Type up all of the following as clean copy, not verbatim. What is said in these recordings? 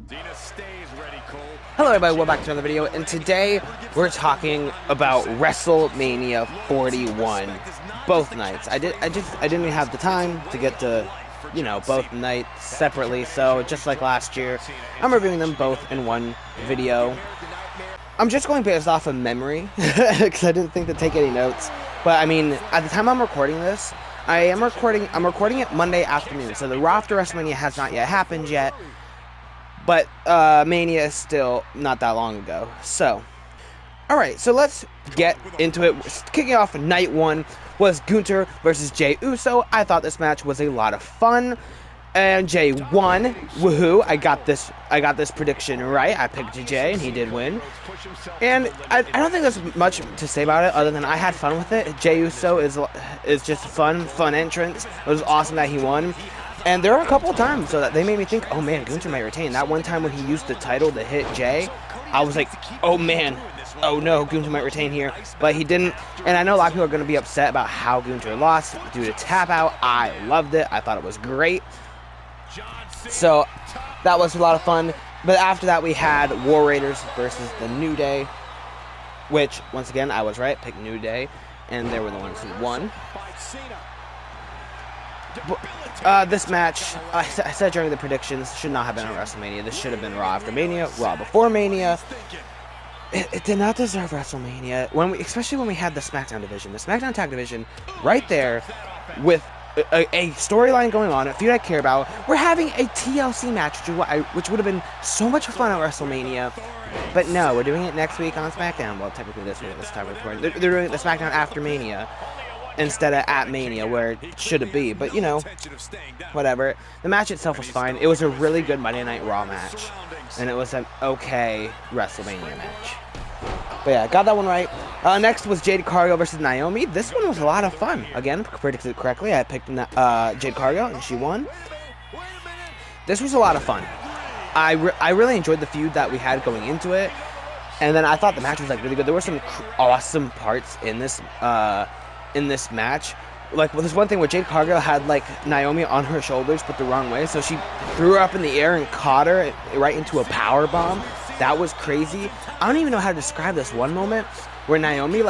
Hello everybody, welcome back to another video, and today we're talking about WrestleMania 41, both nights. I didn't even have the time to get to, both nights separately, so just like last year, I'm reviewing them both in one video. I'm just going based off of memory, because I didn't think to take any notes, but I mean, at the time I'm recording this, I'm recording it Monday afternoon, so the Raw after WrestleMania has not yet happened yet. But Mania is still not that long ago. So, alright, so let's get into it. Kicking off night one was Guther versus Jey Uso. I thought this match was a lot of fun. And Jey won. Woohoo. I got this prediction right. I picked Jey and he did win. And I don't think there's much to say about it other than I had fun with it. Jey Uso is just a fun entrance. It was awesome that he won. And there are a couple of times so that they made me think, oh man, Guther might retain. That one time when he used the title to hit Jey, I was like, oh man, oh no, Guther might retain here. But he didn't. And I know a lot of people are going to be upset about how Guther lost due to tap out. I loved it. I thought it was great. So that was a lot of fun. But after that, we had War Raiders versus the New Day, which, once again, I was right. Picked New Day. And they were the ones who won. This match, I said during the predictions, should not have been on WrestleMania. This should have been Raw after Mania, Raw before Mania. It did not deserve WrestleMania, especially when we had the SmackDown division. The SmackDown Tag Division, right there, with a storyline going on, a feud I care about. We're having a TLC match, which would have been so much fun at WrestleMania. But no, we're doing it next week on SmackDown. Well, technically this week, this time we're recording. They're doing the SmackDown after Mania, instead of at Mania, where it should be. But, whatever. The match itself was fine. It was a really good Monday Night Raw match. And it was an okay WrestleMania match. But yeah, got that one right. Next was Jade Cargill versus Naomi. This one was a lot of fun. Again, predicted correctly. I picked Jade Cargill, and she won. This was a lot of fun. I really enjoyed the feud that we had going into it. And then I thought the match was really good. There were some awesome parts in this match. Like, there's one thing where Jade Cargill had Naomi on her shoulders but the wrong way, so she threw her up in the air and caught her right into a power bomb. That was crazy. I don't even know how to describe this one moment where Naomi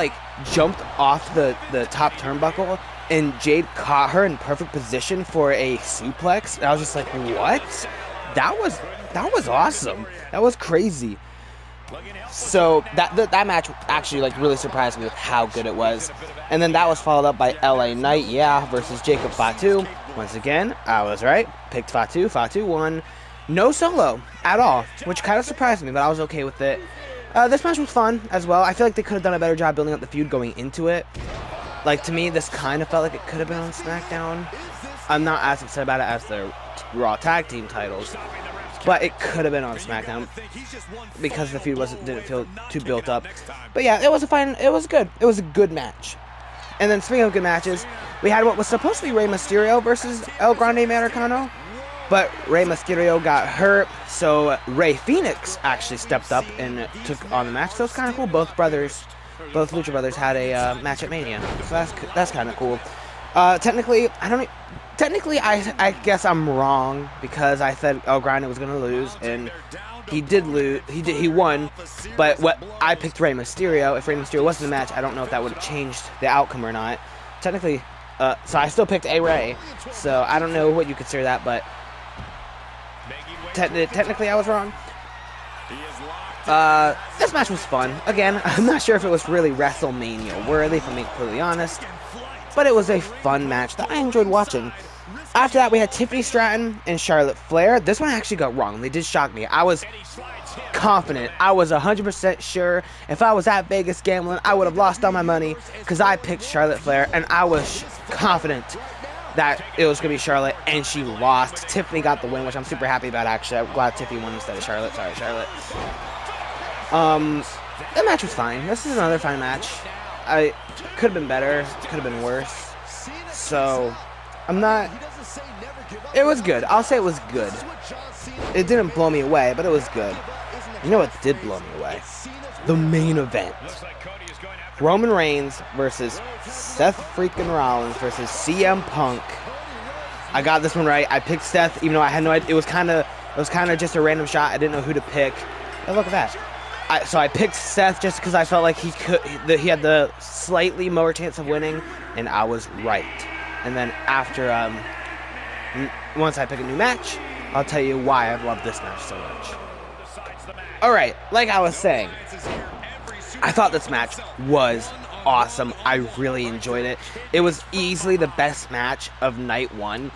jumped off the top turnbuckle and Jade caught her in perfect position for a suplex. And I was just like, what? That was awesome. That was crazy. So that match actually really surprised me with how good it was. And then that was followed up by LA Knight, versus Jacob Fatu. Once again, I was right. Picked Fatu. Fatu won. No solo at all, which kind of surprised me, but I was okay with it. This match was fun as well. I feel like they could have done a better job building up the feud going into it. To me, this kind of felt like it could have been on SmackDown. I'm not as upset about it as the Raw Tag Team titles. But it could have been on SmackDown because the feud didn't feel too built up. But yeah, it was good. It was a good match. And then speaking of good matches, we had what was supposed to be Rey Mysterio versus El Grande Americano. But Rey Mysterio got hurt, so Fenix actually stepped up and took on the match. So it's kind of cool. Both Lucha Brothers had a match at Mania. So that's kind of cool. Technically, I guess I'm wrong because I said El Grande was gonna lose, and he did lose. He won, but I picked Rey Mysterio. If Rey Mysterio wasn't in the match, I don't know if that would have changed the outcome or not. Technically, so I still picked Rey. So I don't know what you consider that, but technically I was wrong. This match was fun. Again, I'm not sure if it was really WrestleMania worthy, if I'm being completely honest. But it was a fun match that I enjoyed watching. After that, we had Tiffany Stratton and Charlotte Flair. This one I actually got wrong. They did shock me. I was confident. I was 100% sure. If I was at Vegas gambling, I would have lost all my money because I picked Charlotte Flair, and I was confident that it was going to be Charlotte, and she lost. Tiffany got the win, which I'm super happy about, actually. I'm glad Tiffany won instead of Charlotte. Sorry, Charlotte. The match was fine. This is another fine match. I could have been better, could have been worse. So, it was good. I'll say it was good. It didn't blow me away, but it was good. You know what did blow me away? The main event. Roman Reigns versus Seth freaking Rollins versus CM Punk. I got this one right. I picked Seth, even though I had no idea. It It was kind of just a random shot. I didn't know who to pick. Oh, look at that. So I picked Seth just because I felt like he had the slightly more chance of winning, and I was right. And then after, once I pick a new match, I'll tell you why I've loved this match so much. Alright, like I was saying, I thought this match was awesome. I really enjoyed it. It was easily the best match of night one.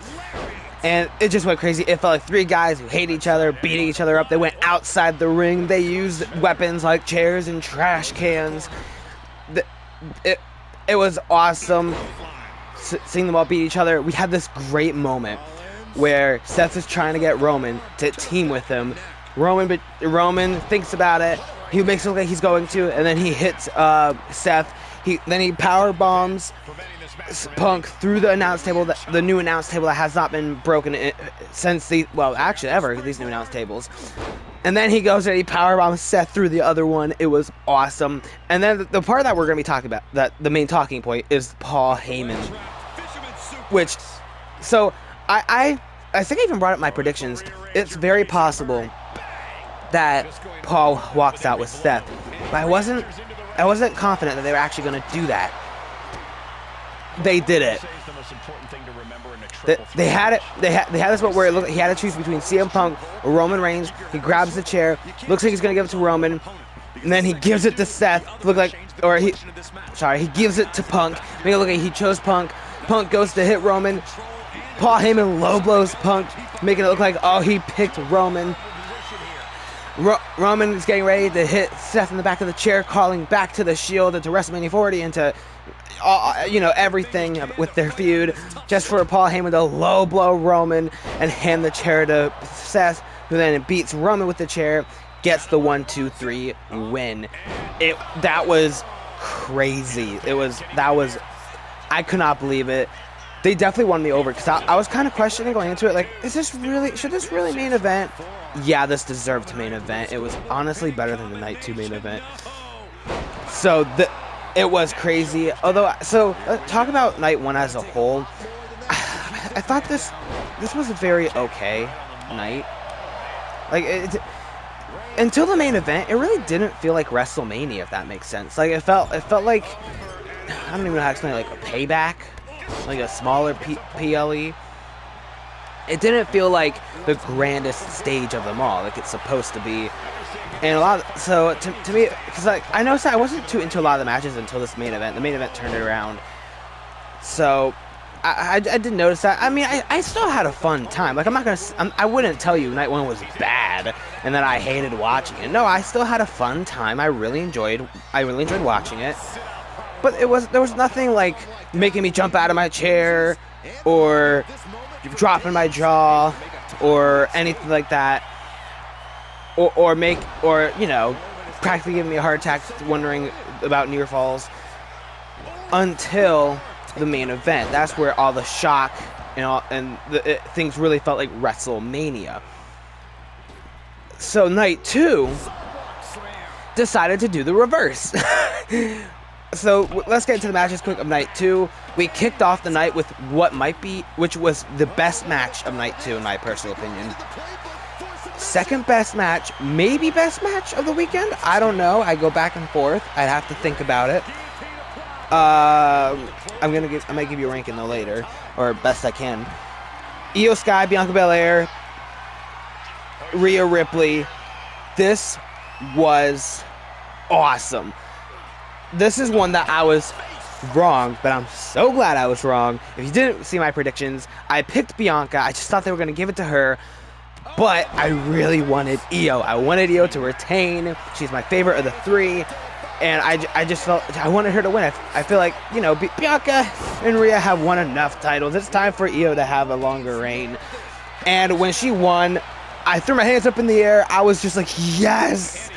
And it just went crazy. It felt like three guys who hate each other, beating each other up. They went outside the ring. They used weapons like chairs and trash cans. It was awesome seeing them all beat each other. We had this great moment where Seth is trying to get Roman to team with him. Roman thinks about it. He makes it look like he's going to, and then he hits Seth. Then he power bombs Punk through the announce table, the new announce table that has not been broken since ever, these new announce tables. And then he goes and he powerbombs Seth through the other one. It was awesome. And then the part that we're going to be talking about, that the main talking point, is Paul Heyman. So I think I even brought up my predictions. It's very possible that Paul walks out with Seth, but I wasn't confident that they were actually going to do that. They did it. They had this one where he had to choose between CM Punk or Roman Reigns. He grabs the chair, looks like he's gonna give it to Roman, and then he gives it to Seth. He gives it to Punk. Make it look like he chose Punk. Punk goes to hit Roman. Paul Heyman low blows Punk, making it look like he picked Roman. Roman is getting ready to hit Seth in the back of the chair, calling back to the Shield and to WrestleMania 40 and to everything with their feud, just for Paul Heyman to low blow Roman and hand the chair to Seth, who then beats Roman with the chair, gets the 1-2-3 win. That was crazy. I could not believe it. They definitely won me over, because I was kind of questioning going into it, like, should this really main event? Yeah, this deserved to main event. It was honestly better than the night 2 main event. So it was crazy. Talk about night 1 as a whole. I thought this was a very okay night. Like, until the main event, it really didn't feel like WrestleMania, if that makes sense. Like, it felt like, I don't even know how to explain it, like a Payback, like a smaller PLE. It didn't feel like the grandest stage of them all, like it's supposed to be. And to me, because I noticed that I wasn't too into a lot of the matches until this main event. The main event turned it around. So I did notice that. I mean, I still had a fun time. Like, I wouldn't tell you night 1 was bad and that I hated watching it. No, I still had a fun time. I really enjoyed watching it. But there was nothing like making me jump out of my chair or dropping my jaw or anything like that. Or practically giving me a heart attack wondering about near falls until the main event. That's where all the shock and things really felt like WrestleMania. So night 2 decided to do the reverse. So let's get into the matches quick of night 2. We kicked off the night with which was the best match of night 2 in my personal opinion. Second best match, maybe best match of the weekend. I don't know. I go back and forth. I'd have to think about it. I might give you a ranking though later, or best I can. Io Sky, Bianca Belair, Rhea Ripley. This was awesome. This is one that I was wrong, but I'm so glad I was wrong. If you didn't see my predictions, I picked Bianca. I just thought they were going to give it to her. But I really wanted Io. I wanted Io to retain. She's my favorite of the 3. And I just felt I wanted her to win. I feel like, Bianca and Rhea have won enough titles. It's time for Io to have a longer reign. And when she won, I threw my hands up in the air. I was just like, yes!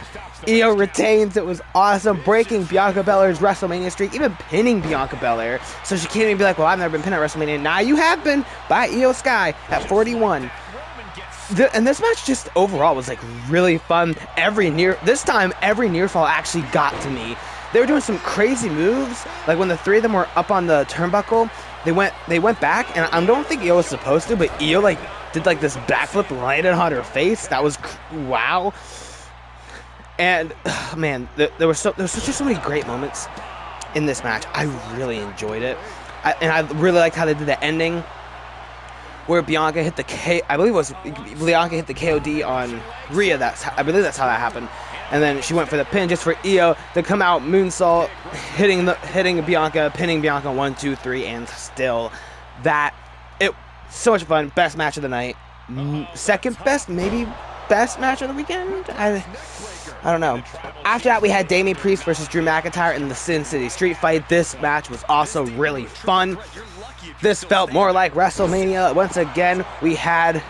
Io retains. It was awesome. Breaking Bianca Belair's WrestleMania streak. Even pinning Bianca Belair. So she can't even be like, well, I've never been pinned at WrestleMania. Now you have been by Io Sky at 41. And this match just overall was like really fun. This time every near fall actually got to me. They were doing some crazy moves. Like when the 3 of them were up on the turnbuckle, they went back, and I don't think Io was supposed to, but Io like did like this backflip, landed on her face. That was wow. And man, there was just so many great moments in this match. I really enjoyed it, and I really liked how they did the ending, where Bianca hit the Bianca hit the KOD on Rhea. I believe that's how that happened. And then she went for the pin just for Io to come out moonsault, hitting Bianca, pinning Bianca 1, 2, 3, and still so much fun. Best match of the night, second best, maybe best match of the weekend. I don't know. After that, we had Damian Priest versus Drew McIntyre in the Sin City Street Fight. This match was also really fun. This felt more like WrestleMania. Once again, we had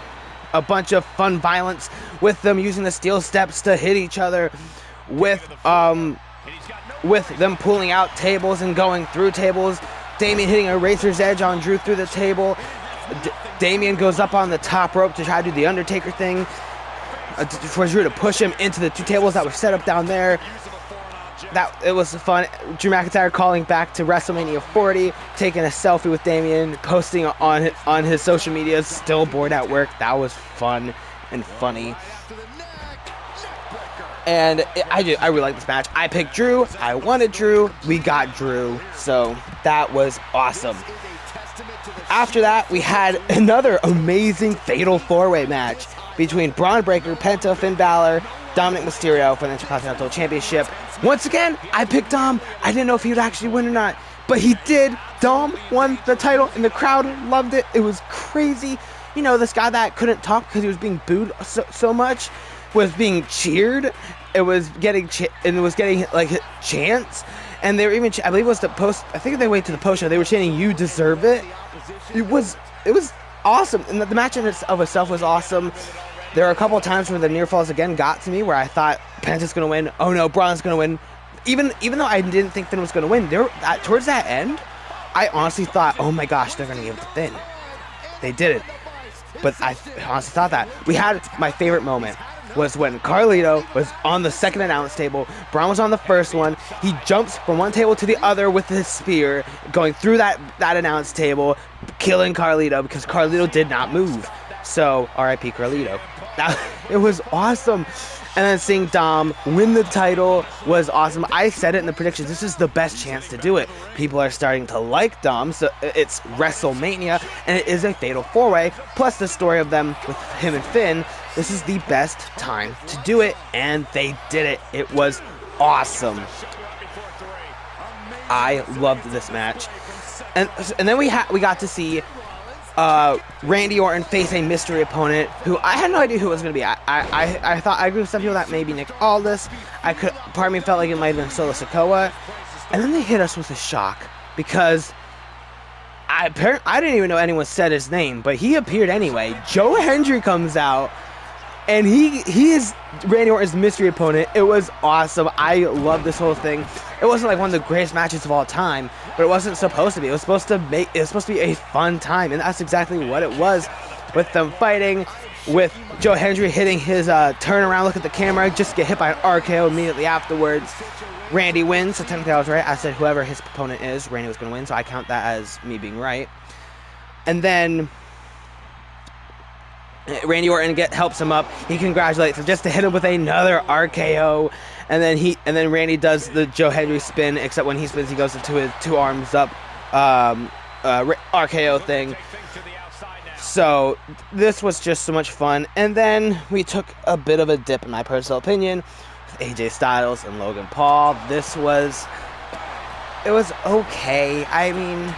a bunch of fun violence with them using the steel steps to hit each other, with them pulling out tables and going through tables. Damian hitting a razor's edge on Drew through the table. Damian goes up on the top rope to try to do the Undertaker thing for Drew to push him into the 2 tables that were set up down there. It was fun. Drew McIntyre calling back to WrestleMania 40, taking a selfie with Damian, posting on his social media, still bored at work. That was fun and funny. And I really like this match. I picked Drew. I wanted Drew. We got Drew. So that was awesome. After that, we had another amazing Fatal 4-Way match between Braun Breaker, Penta, Finn Balor, Dominick Mysterio for the Intercontinental Championship. Once again, I picked Dom. I didn't know if he would actually win or not, but he did. Dom won the title, and the crowd loved it. It was crazy. You know, this guy that couldn't talk because he was being booed so much was being cheered. It was getting like chants, and they were even. I believe it was the post. I think they waited to the post show. They were chanting, "You deserve it." It was awesome, and the match in itself was awesome. There were a couple of times where the near falls again got to me, where I thought Penta's gonna win. Oh no, Braun's gonna win. Even though I didn't think Finn was gonna win, towards that end, I honestly thought, oh my gosh, they're gonna give it to Finn. They did it, but I honestly thought that. We had my favorite moment was when Carlito was on the second announce table. Braun was on the first one. He jumps from one table to the other with his spear, going through that announce table, killing Carlito because Carlito did not move. So R.I.P. Carlito. It was awesome. And then seeing Dom win the title was awesome. I said it in the predictions. This is the best chance to do it. People are starting to like Dom, so it's WrestleMania, and it is a Fatal 4-Way, plus the story of them with him and Finn. This is the best time to do it, and they did it. It was awesome. I loved this match. And then we got to see Randy Orton face a mystery opponent who I had no idea who it was going to be. I thought, I agree with some people that maybe Nick Aldis. Part of me felt like it might have been Solo Sikoa. And then they hit us with a shock because I didn't even know anyone said his name, but he appeared anyway. Joe Hendry comes out, and he is Randy Orton's mystery opponent. It was awesome. I love this whole thing. It wasn't like one of the greatest matches of all time, but it wasn't supposed to be. It was supposed to be a fun time, and that's exactly what it was. With them fighting, with Joe Hendry hitting his turnaround look at the camera, just get hit by an RKO immediately afterwards. Randy wins, so technically I was right. I said whoever his opponent is, Randy was going to win, so I count that as me being right. And then Randy Orton helps him up. He congratulates him just to hit him with another RKO, and then Randy does the Joe Hendry spin. Except when he spins, he goes into his 2 arms up RKO thing. So this was just so much fun. And then we took a bit of a dip, in my personal opinion, with AJ Styles and Logan Paul. It was okay. I mean,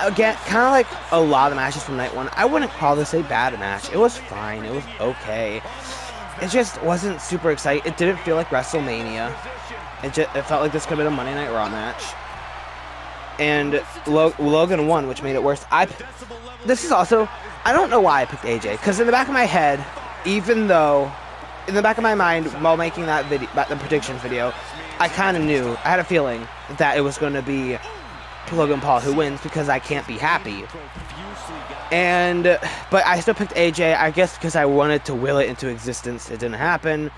again, kind of like a lot of the matches from night one, I wouldn't call this a bad match. It was fine. It was okay. It just wasn't super exciting. It didn't feel like WrestleMania. It felt like this could have been a Monday Night Raw match. And Logan won, which made it worse. This is also, I don't know why I picked AJ, because in the back of my head, even though, in the back of my mind, while making that video, the predictions video, I kind of knew, I had a feeling that it was going to be Logan Paul who wins, because I can't be happy. But I still picked AJ, I guess because I wanted to will it into existence. It didn't happen.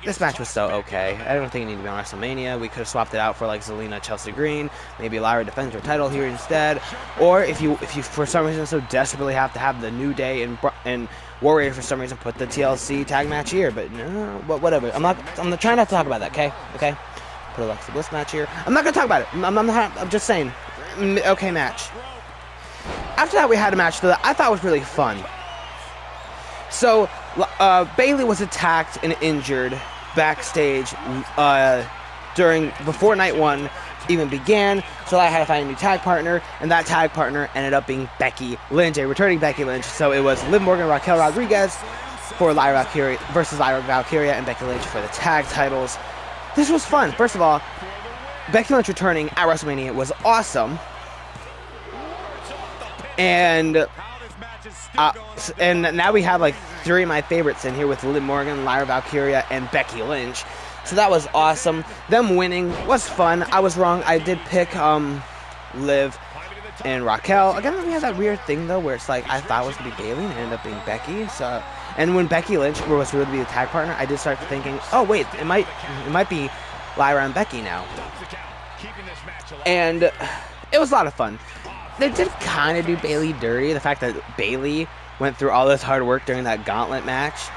this match was so okay. I don't think it needed to be on WrestleMania. We could have swapped it out for like Zelina, Chelsea Green. Maybe Lyra defends her title here instead. Or if you for some reason so desperately have to have the New Day and Warrior for some reason, put the TLC tag match here. But no, whatever. I'm trying not to talk about that. Okay. Put Alexa Bliss match here. I'm not gonna talk about it. I'm just saying. Okay, match. After that, we had a match that I thought was really fun. So, Bayley was attacked and injured backstage before night one even began, so I had to find a new tag partner, and that tag partner ended up being Becky Lynch, a returning Becky Lynch. So it was Liv Morgan, Raquel Rodriguez for Lyra Valkyria versus Lyra Valkyria and Becky Lynch for the tag titles. This was fun. First of all, Becky Lynch returning at WrestleMania was awesome. And now we have like three of my favorites in here with Liv Morgan, Lyra Valkyria, and Becky Lynch. So that was awesome. Them winning was fun. I was wrong. I did pick Liv and Raquel. Again, we have that weird thing though where it's like I thought it was gonna be Bayley and it ended up being Becky. So, and when Becky Lynch was going to be the tag partner, I did start thinking, oh wait, it might be Lyra and Becky now. And it was a lot of fun. They did kind of do Bayley dirty. The fact that Bayley went through all this hard work during that gauntlet match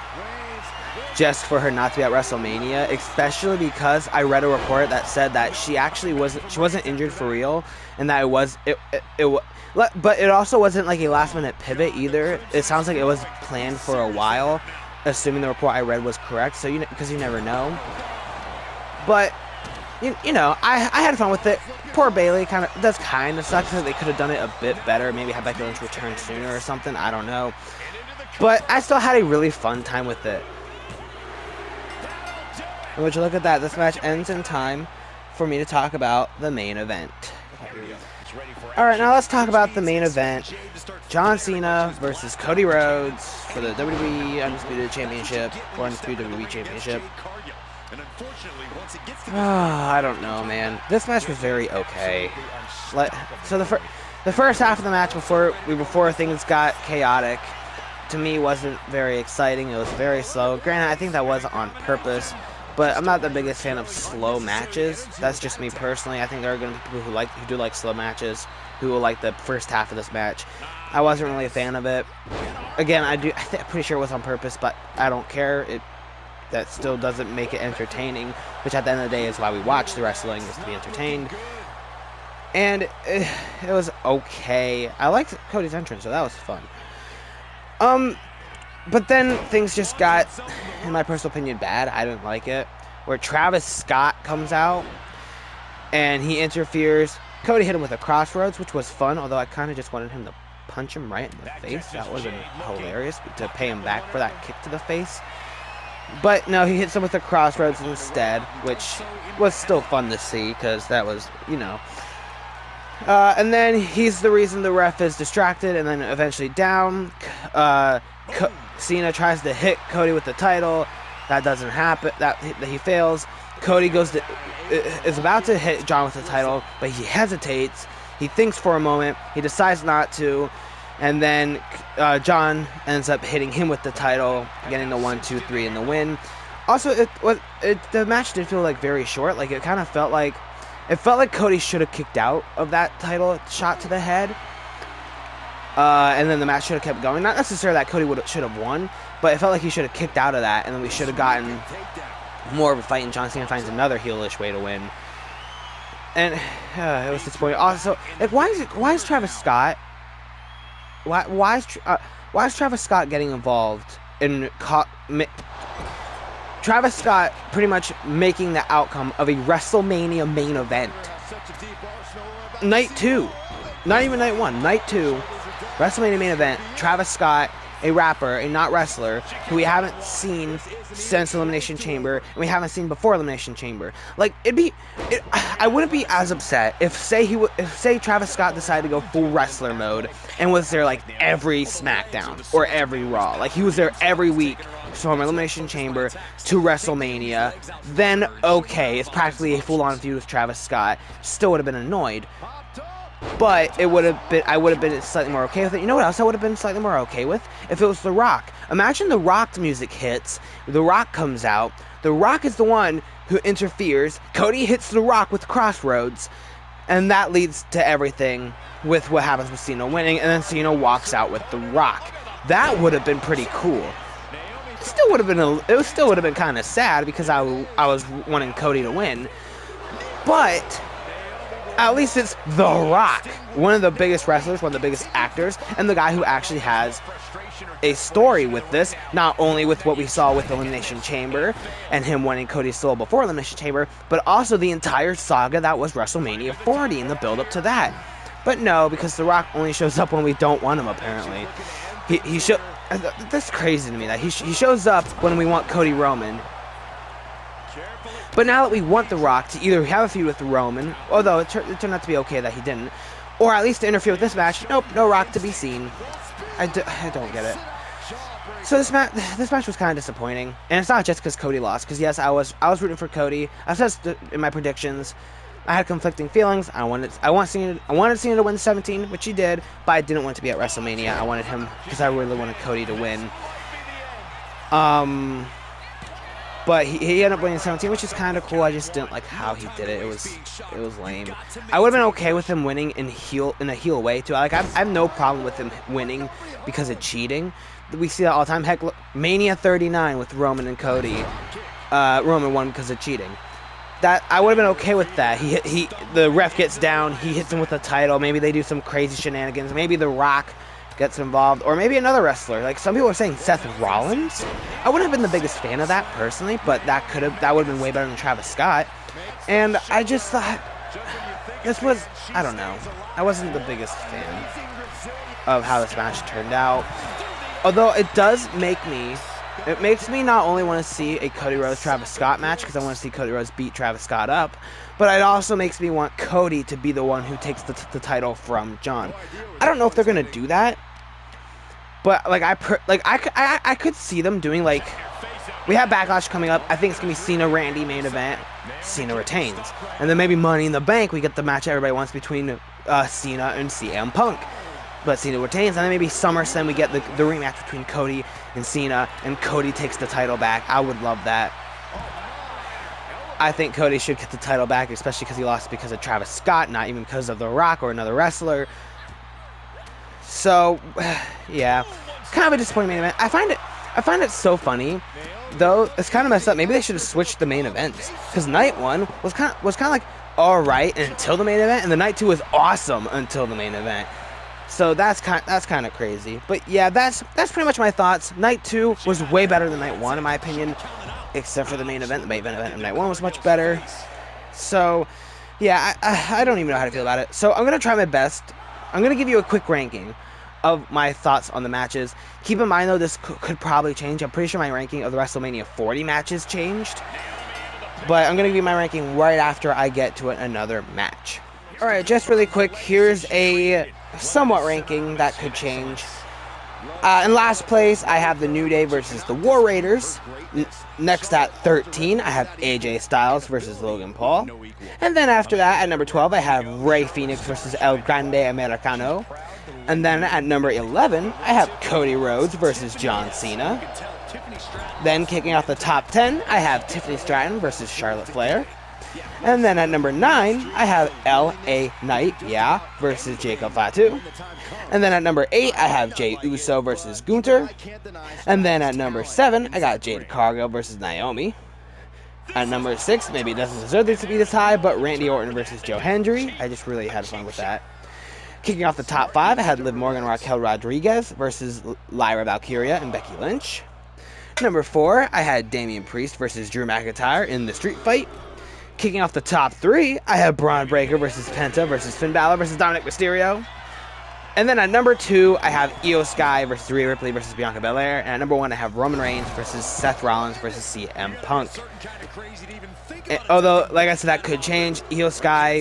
just for her not to be at WrestleMania, especially because I read a report that said that she actually wasn't injured for real, and that but it also wasn't like a last minute pivot either. It sounds like it was planned for a while, assuming the report I read was correct. So because you never know. But you know, I had fun with it. Poor Bayley does kind of suck because they could have done it a bit better. Maybe have Becky Lynch return sooner or something. I don't know. But I still had a really fun time with it. And would you look at that? This match ends in time for me to talk about the main event. Alright, now let's talk about the main event. John Cena versus Cody Rhodes for the WWE Undisputed Championship or Undisputed WWE Championship. I don't know, man. This match was very okay. So the first half of the match before things got chaotic, to me wasn't very exciting. It was very slow. Granted, I think that was on purpose, but I'm not the biggest fan of slow matches. That's just me personally. I think there are going to be people who do like slow matches, who will like the first half of this match. I wasn't really a fan of it. Again, I'm pretty sure it was on purpose, but I don't care. That still doesn't make it entertaining, which at the end of the day is why we watch the wrestling, is to be entertained. And it was okay. I liked Cody's entrance, so that was fun. But then things just got, in my personal opinion, bad. I didn't like it. Where Travis Scott comes out and he interferes. Cody hit him with a crossroads, which was fun, although I kind of just wanted him to punch him right in the face. That would have been hilarious, to pay him back for that kick to the face. But no, he hits him with the crossroads instead, which was still fun to see because that was, you know. And then he's the reason the ref is distracted and then eventually down. Cena tries to hit Cody with the title. That doesn't happen. That he fails. Cody is about to hit John with the title, but he hesitates. He thinks for a moment. He decides not to. And then John ends up hitting him with the title, getting the 1, 2, 3 in the win. Also, the match did feel like very short. Like it kind of felt like Cody should have kicked out of that title shot to the head. And then the match should have kept going. Not necessarily that Cody should have won, but it felt like he should have kicked out of that, and then we should have gotten more of a fight, and John Cena finds another heelish way to win. And it was disappointing. Also, like why is Travis Scott? Why is Travis Scott getting involved in Travis Scott pretty much making the outcome of a WrestleMania main event? Night 2. Not even night 1. Night 2. WrestleMania main event. Travis Scott, a rapper, a not wrestler, who we haven't seen since Elimination Chamber, and we haven't seen before Elimination Chamber. Like, I wouldn't be as upset if say Travis Scott decided to go full wrestler mode and was there like every SmackDown or every Raw. Like he was there every week from Elimination Chamber to WrestleMania. Then okay, it's practically a full-on feud with Travis Scott. Still would have been annoyed. But I would have been slightly more okay with it. You know what else I would have been slightly more okay with? If it was The Rock. Imagine The Rock's music hits, The Rock comes out, The Rock is the one who interferes, Cody hits The Rock with Crossroads, and that leads to everything with what happens with Cena winning, and then Cena walks out with The Rock. That would have been pretty cool. It still would have been kind of sad because I was wanting Cody to win, but at least it's The Rock, one of the biggest wrestlers, one of the biggest actors, and the guy who actually has a story with this, not only with what we saw with Elimination Chamber and him winning Cody's soul before Elimination Chamber, but also the entire saga that was WrestleMania 40 and the build-up to that. But no, because The Rock only shows up when we don't want him, apparently. That's crazy to me that he shows up when we want Cody Roman. But now that we want The Rock to either have a feud with Roman, although it turned out to be okay that he didn't, or at least to interfere with this match, nope, no Rock to be seen. I don't get it. So this match was kind of disappointing, and it's not just because Cody lost. Because yes, I was rooting for Cody. I said in my predictions, I had conflicting feelings. I wanted Cena to win 17, which he did, but I didn't want it to be at WrestleMania. I wanted him because I really wanted Cody to win. But he ended up winning 17, which is kind of cool. I just didn't like how he did it. It was lame. I would have been okay with him winning in a heel way too. Like I have no problem with him winning because of cheating. We see that all the time. Heck, Mania 39 with Roman and Cody. Roman won because of cheating. That I would have been okay with that. The ref gets down. He hits him with the title. Maybe they do some crazy shenanigans. Maybe The Rock gets involved, or maybe another wrestler. Like some people are saying Seth Rollins. I wouldn't have been the biggest fan of that personally, but that would have been way better than Travis Scott. And I just thought I don't know. I wasn't the biggest fan of how this match turned out. Although it makes me not only want to see a Cody Rhodes Travis Scott match because I want to see Cody Rhodes beat Travis Scott up, but it also makes me want Cody to be the one who takes the title from John. I don't know if they're gonna do that, but I could see them doing, like, we have Backlash coming up. I think it's gonna be Cena Randy main event. Cena retains, and then maybe Money in the Bank. We get the match everybody wants between Cena and CM Punk. But Cena retains, and then maybe SummerSlam we get the rematch between Cody and Cena, and Cody takes the title back. I would love that. I think Cody should get the title back, especially because he lost because of Travis Scott, not even because of The Rock or another wrestler. So, yeah, kind of a disappointing main event. I find it so funny, though. It's kind of messed up. Maybe they should have switched the main events, because night one was kind of like all right until the main event, and the night two was awesome until the main event. So that's kind of crazy. But yeah, that's pretty much my thoughts. Night 2 was way better than Night 1 in my opinion, except for the main event. The main event of Night 1 was much better. So yeah, I don't even know how to feel about it. So I'm going to try my best. I'm going to give you a quick ranking of my thoughts on the matches. Keep in mind though, this could probably change. I'm pretty sure my ranking of the WrestleMania 40 matches changed. But I'm going to give you my ranking right after I get to another match. Alright, just really quick, here's a somewhat ranking that could change. In last place, I have the New Day versus the War Raiders. Next at 13, I have AJ Styles versus Logan Paul. And then after that, at number 12, I have Rey Fenix versus El Grande Americano. And then at number 11, I have Cody Rhodes versus John Cena. Then kicking off the top 10, I have Tiffany Stratton versus Charlotte Flair. And then at number 9, I have L.A. Knight, versus Jacob Fatu. And then at number 8, I have Jey Uso versus Guther. And then at number 7, I got Jade Cargill versus Naomi. At number 6, maybe it doesn't deserve this to be this high, but Randy Orton versus Joe Hendry. I just really had fun with that. Kicking off the top 5, I had Liv Morgan Raquel Rodriguez versus Lyra Valkyria and Becky Lynch. Number 4, I had Damian Priest versus Drew McIntyre in the street fight. Kicking off the top 3, I have Bron Breakker versus Penta versus Finn Balor versus Dominick Mysterio. And then at number 2, I have Io Sky versus Rhea Ripley versus Bianca Belair. And at number 1, I have Roman Reigns versus Seth Rollins versus CM Punk. Although, like I said, that could change. Io Sky,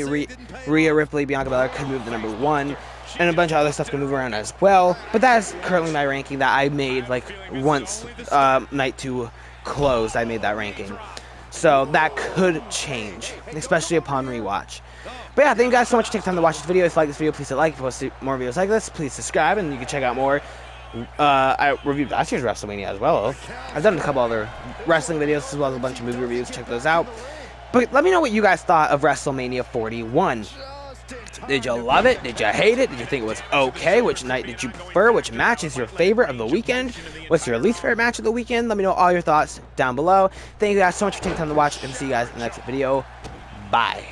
Rhea Ripley, Bianca Belair could move to number 1. And a bunch of other stuff can move around as well. But that's currently my ranking that I made, like, once Night 2 closed, I made that ranking. So that could change, especially upon rewatch. But yeah, thank you guys so much for taking time to watch this video. If you like this video, please hit like. If you want to see more videos like this, please subscribe, and you can check out more I reviewed last year's WrestleMania as well. I've done a couple other wrestling videos as well as a bunch of movie reviews. Check those out. But let me know what you guys thought of WrestleMania 41. Did you love it? Did you hate it? Did you think it was okay? Which night did you prefer? Which match is your favorite of the weekend? What's your least favorite match of the weekend? Let me know all your thoughts down below. Thank you guys so much for taking time to watch, and see you guys in the next video. Bye.